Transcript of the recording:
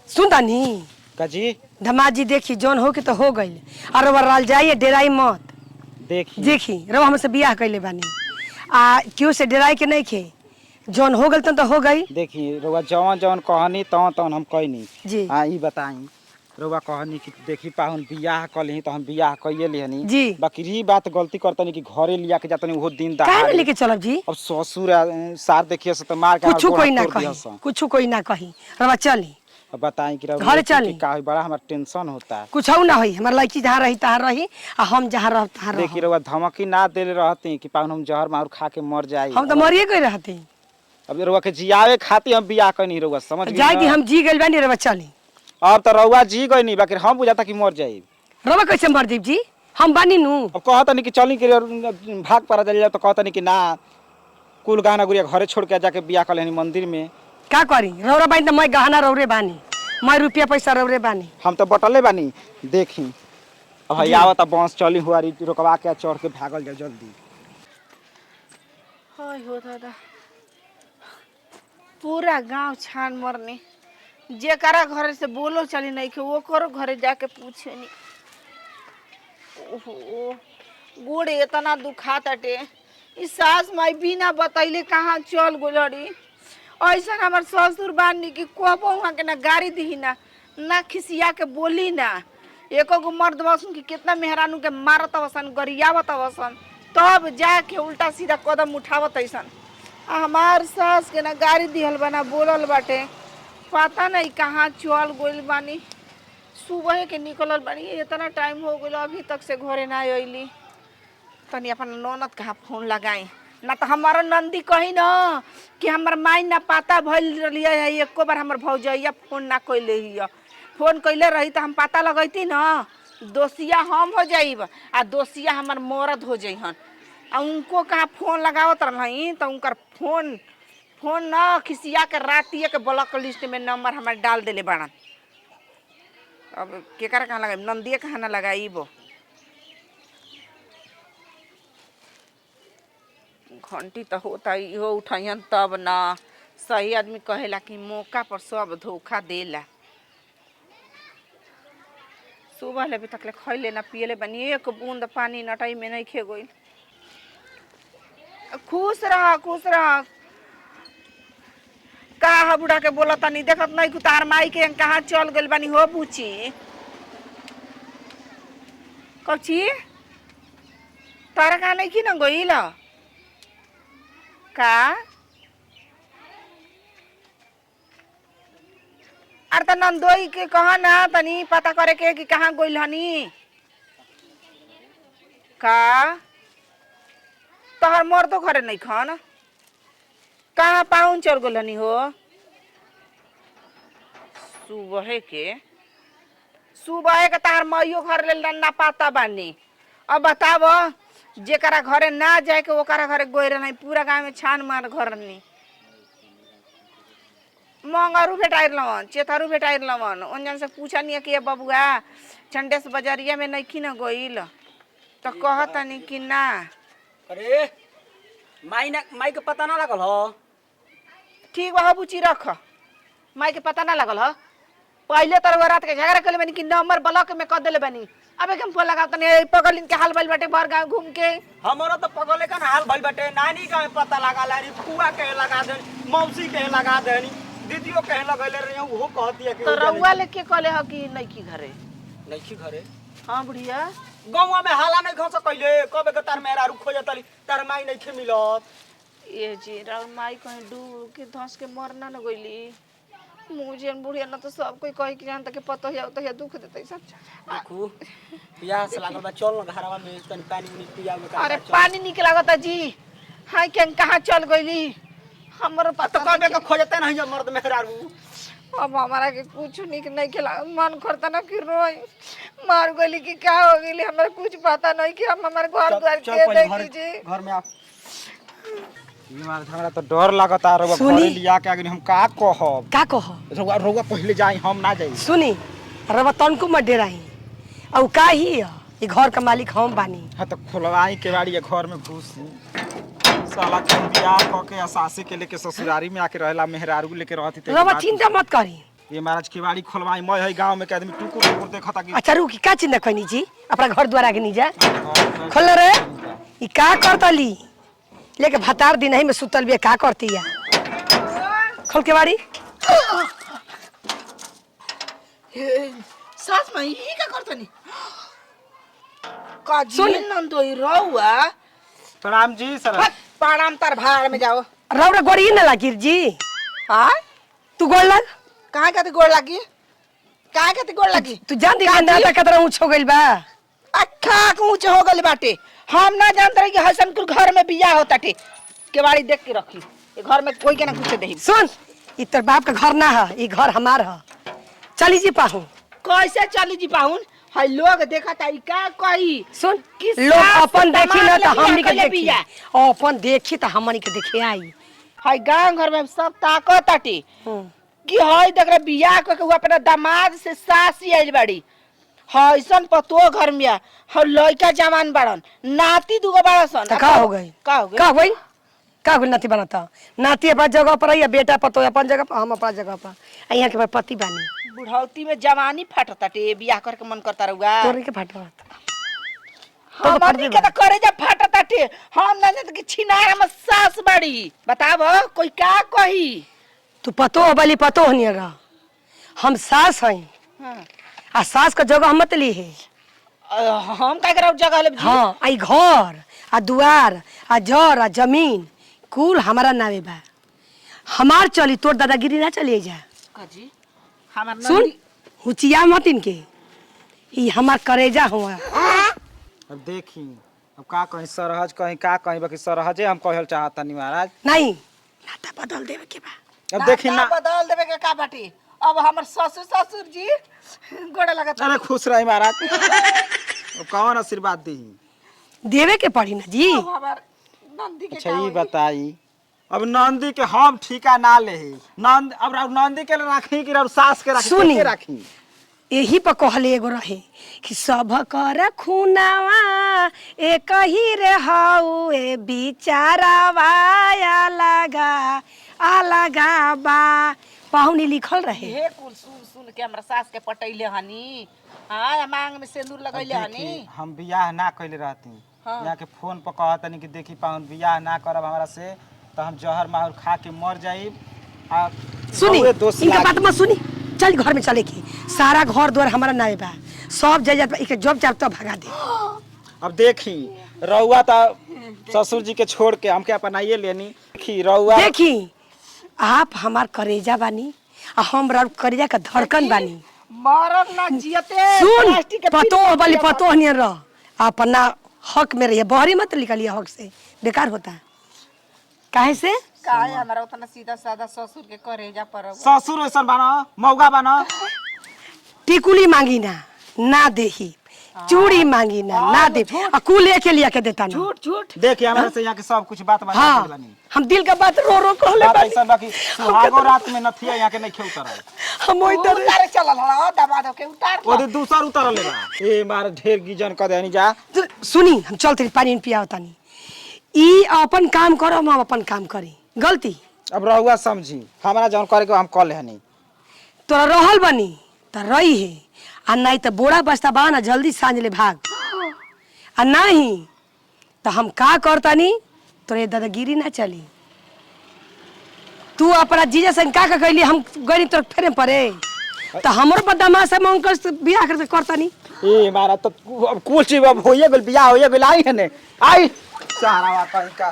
सुन तानी काजी धमाजी देखी जौन हो के तो हो गई और राल जाइए डेराई मत देखी रवा हमसे बियाह कैले बानी आ क्यों से डेराई के नहीं खे जौन हो गल तो हो गई। देखी रउआ जवन जवन कहनी तवन तवन हम कहनी जी ई बताई रउआ कहनी कि देखी पाहुन बियाह कलही तो हम बियाह कइए लेहनी जी बाकी ई बात गलती करतनी कि घरे लिया के जातनी वो दिन काहे दहाड़े लेके चलब जी। अब ससुर सार देखिए से तो मार के कुछ कोई ना कही कुछ कोई ना कही रवा चली बताई कि घरे चली का बड़ा हमारा टेंशन होता है कुछ ना होई हमार लड़की जहाँ रही तहाँ रही आ हम जहाँ रह तहाँ रह। देखी रउआ धमकी ना देले रहती कि पाहुन हम जहर मार खा के मर जाई हम तो मरिए गए रहते अब रउआ के जियावे खाती हम बियाह कइनी रउआ समझ गई जाए कि हम जी गइल बानी रवा चली। अब तो रउआ जी गइनी बाकी हम बुझाता कि मर जाई रवा कैसे मर जीव जी हम बानी नू। अब कहता नहीं कि चली कि भाग पड़ा जाए तो कहता नहीं कि ना कुल गहना गुड़िया घरे छोड़ के जाके बियाह कर लेनी मंदिर में का करी रौरा बानी तो मैं गहना रौरे बानी मैं रुपया पैसा रौरे बानी हम तो बटले बानी देखी अब है आवत बस चली हुआ रोकवा के चढ़ के भागल जाए जल्दी। हाय हो दादा पूरा गांव छान मरने जेकरा घर से बोलो चली नहीं के वो करो घरे जाके पूछे नी। ओहो गोड़ इतना दुखा ताटे ई सास माई बिना बतैले कहाँ चल गोलड़ी ऐसा हमार ससुर बानी कि कहबो वहाँ के ना गाड़ी दी ना खिसिया के बोली ना एको गो मर्द बसन कि कितना मेहरानू के मारत वसन गरियावत वसन तब जाके उल्टा सीधा कदम उठावत ऐसन हमार सास के ना गाड़ी दिहल बना बोलल बाटे पता नहीं कहाँ चल गइल बानी सुबह के निकलल बानी इतना टाइम हो गइल अभी तक से घरे ना अइली तनी अपन ननद कहाँ फोन लगाई ना तो हमारा नंदी कही न कि हमार माई ना पता भइल रही एको बार हमार भौजैया फोन ना कैले हिय फोन कैले रही तो हम पता लगैती न दोषिया हम हो जाइब आ दोषिया हमार मरद हो जइहन आ उनको कहाँ फोन लगावत रही तो उनकर फोन न खिसिया के रातिए के ब्लॉक लिस्ट में नंबर हमारे डाल देले बाड़न। अब केकरा कहाँ लगाई नंदिए कहाँ ना लगाइब घंटी तो होता इहो उठैन तब ना सही आदमी कहेला कि मौका पर सब धोखा देला। सुबह ले अभी तक ले खैले ना पियले बनी एक बूंद पानी नटाई में नहीं खे गइल। खुश रह का बुढ़ा के बोला तनी देखत नहीं कुतार माई के कहाँ चल गइल बानी हो पूछी कची तारा कहाँ नहीं की ना गइल का अरे तो नंदोई के कहा ना तनी पता करे के कि कहाँ गइल हनी का तोहर मोर तो घरे नहीं खन कहाँ पाउन चल गइल हनी हो सुबह के तार माइयो घर ले ना पाता बानी। अब बताव जेकरा घरे ना जाए के ओकरा घरे गोइर नहीं पूरा गांव में छान मार घर नहीं मंगारू भेटाइर लवन चेतारू भेटाइर लवन उनजन से पूछा नहीं कि बबुआ चंडेस बाजारिया में नहीं की न गइल तो कहता नहीं कि ना। अरे माई के पता ना लगल हो ठीक बा बुची रख माई के पता ना लगल हो पहले तर रात के झगड़ा कर बनी कि नंबर ब्लॉक में कर देले बनी अब हम फोन लगा तनी पगलिन के हाल भइल बाटे भर गांव घूम के हमारा तो पगले का हाल भइल बाटे नानी का पता लगा ला री फुआ के लगा दे मौसी के लगा देनी दीदियों के लगले रे वो कहती है कि तो रउआ लेके कहले ह कि नहीं की घरे नहीं की घरे। हां बुढ़िया गांव में हाला नहीं खस कइले कबे के तार मेरा रुख खोजतली तार माई नहीं खे मिलत ये जी राउर माई कहीं डूब के धंस के मरना न गइली मुझे बुढ़िया ना तो सब कोई कहे कि जानता के पता है तो दुख देते सब देखू प्यास लागल बा चल न घरवा में तनी पानी पिया में अरे पानी निक लागता जी हां के कहां चल गइली हमर पता तो कबे के खोजते नहीं मर्द मेहरारू अब हमारा के कुछ निक नहीं खिला मन करता ना कि रोई मार गइली कि क्या हो गइली हमरा कुछ पता नहीं कि हम हमारे घर द्वार के देखी जी घर में आ ये मार झगड़ा तो डर लागता रउआ घरे लिया के आगे हम का कहब रउआ पहले जाई हम ना जाई सुनी रवा तनको मत डेराई औ का ही ये घर का मालिक हम बानी। हां तो खुलवाई के बाड़ी घर में घुसी साला के बियाह क के सासे के लेके ससुरारी में आके रहला मेहरारू लेके रहती त रवा चिंता मत करी ये महाराज केवाड़ी खोलवाई मैं है गांव में के आदमी टुकुर टुकुर देखता कि अच्छा रुकी का चिंता कोनी जी अपना घर द्वार आगे नहीं जा खोल रे ई का करतली लेके भतार दिन ही में सुतल बिया का करती है खोल के बाड़ी सास माई ई का करतनी का जी नंदोई रहुआ प्रणाम जी सर पाराम तार भाड़ में जाओ रौरा गोड़ी न लागिर जी हां तू गोड़ लग कहां के गोड़ लगी कहां के गोड़ लगी तू जान दी नाता कतरा ऊंच हो गइल बा अक्खा ऊंच हो गइल बाटे हम ना जानत रही कि हसनपुर घर में बियाह होता टे केवाड़ी देख के रखी ये घर में कोई के ना घुसे देही सुन ई तोर बाप का घर ना है ई घर हमार है चली जी पाहू कैसे चली जी पाहुन हाय लोग देखा ता ई का कही सुन किस लोग सास अपन के देखी ना दामाद तो हमनी के लगिया देखी बिया। अपन देखी तो हमनी के देखे आई हाय गांव घर में सब ताकत आटे कि हाय देख रे बियाह के उ अपना दामाद से सासी आइल बाड़ी हइसन पतो घर में ह लइका जवान बाड़न नाती दुगो बाड़सन तो का हो गई का हो गई का गई का गई नाती बनाता नाती अपना जगह पर है बेटा पतो अपन जगह पर हम अपना जगह पर यहाँ के पति बानी बुढ़ौती में जवानी फटताटे बियाह करके मन करता रहुआ तोरी के फटवत हमनी के त करे जा फटताटे हम ना जानत कि छिनार हम सास बाड़ी बताव कोई का कही तू पतो बली पतो नहीं रहा हम सास हैं हां आ सास का जगह हम मत ली है हम का करब जगह ले हाँ आई घर आ दुआर आ जर आ जमीन कुल हमारा नावे बा हमार चली तोर दादागिरी ना चली जा काजी हमार सुन हुचिया मत इनके ई हमार करेजा हुआ अब देखी अब का कहीं सरहज कहीं का कहीं बाकी सरहजे हम कहल चाहता नहीं महाराज नहीं नाता बदल देवे के बा अब देखी ना बदल देवे के का बाटी अब हमर ससुर जी गोड़ा लगत अरे खुश रही महाराज अब कौन आशीर्वाद दी देवे के पड़ी ना जी हमार नंदी के अच्छा ये बताई अब नंदी के हम ठीका ना ले नंद अब नंदी के राखी कि सास के राखी सुनी। के राखी यही पर कहले एगो रहे कि सब कर खुनावा एक ही रे हाउ ए बिचारावा अलगा बा पाहुनी लिखल रहे हे कुल सुन के हमरा सास के पटैले हनी हां मांग में सिंदूर लगैले हनी देखी, हम बियाह ना कैले रहती हाँ। यहाँ के फोन पर कहतनी कि देखी पाहुन बियाह ना करब हमरा से तो हम जहर माहौर खा के मर जाई आ सुनी बहुए दोष इनका लागी। बात मत सुनी चल घर में चले की सारा घर द्वार हमारा नावे बा सब जायदाद एक जॉब चाप तो भगा दे अब देखी रउआ तो ससुर जी के छोड़ के हमके अपनाइए लेनी देखी रउआ देखी आप हमार करेजा बानी आ हम राउर करेजा का धड़कन बानी मरब ना जियते सुन प्लास्टिक के पतो पीठ बली पे पतो नहीं रह अपना हक में रहिए बहरी मत निकलिए हक से बेकार होता है काहे से काहे हमरा उतना सीधा साधा ससुर के करेजा परब ससुर वैसन बाना मौगा बाना टिकुली मांगी ना देही चूड़ी मांगी ना दे आ कुल लेके लिया के देता ना झूठ झूठ देखिए हमारे से यहाँ के सब कुछ बात बता हाँ बानी हम दिल का बात रो कहले बात बानी ऐसा बाकी सुहागो रात में नथिया यहाँ के नहीं खेल उतर हम ओइ तरह उतारे चलल हला दबा के उतार ओदे दूसर उतर ले बा ए मार ढेर गिजन कर देनी जा सुनी हम चलते पानी पिया तानी ई अपन काम करो हम अपन काम करी गलती अब रहुआ समझी हमारा जौन करे के हम कर लेहनी तोरा रहल बनी त रही है आ नहीं तो बोरा बस्ता बा ना जल्दी सांझ ले भाग आ नहीं तो हम का करतानी तोरे दादागिरी ना चली तू अपना जीजा संग का कैली हम गरी तोर फेरे परे तो हमरो बदमाश है मैं उनकर बियाह करते करतानी ए मारा तो अब कुछ अब होइए गेल बियाह होइए गेल आई है ने आई सारा कहीं का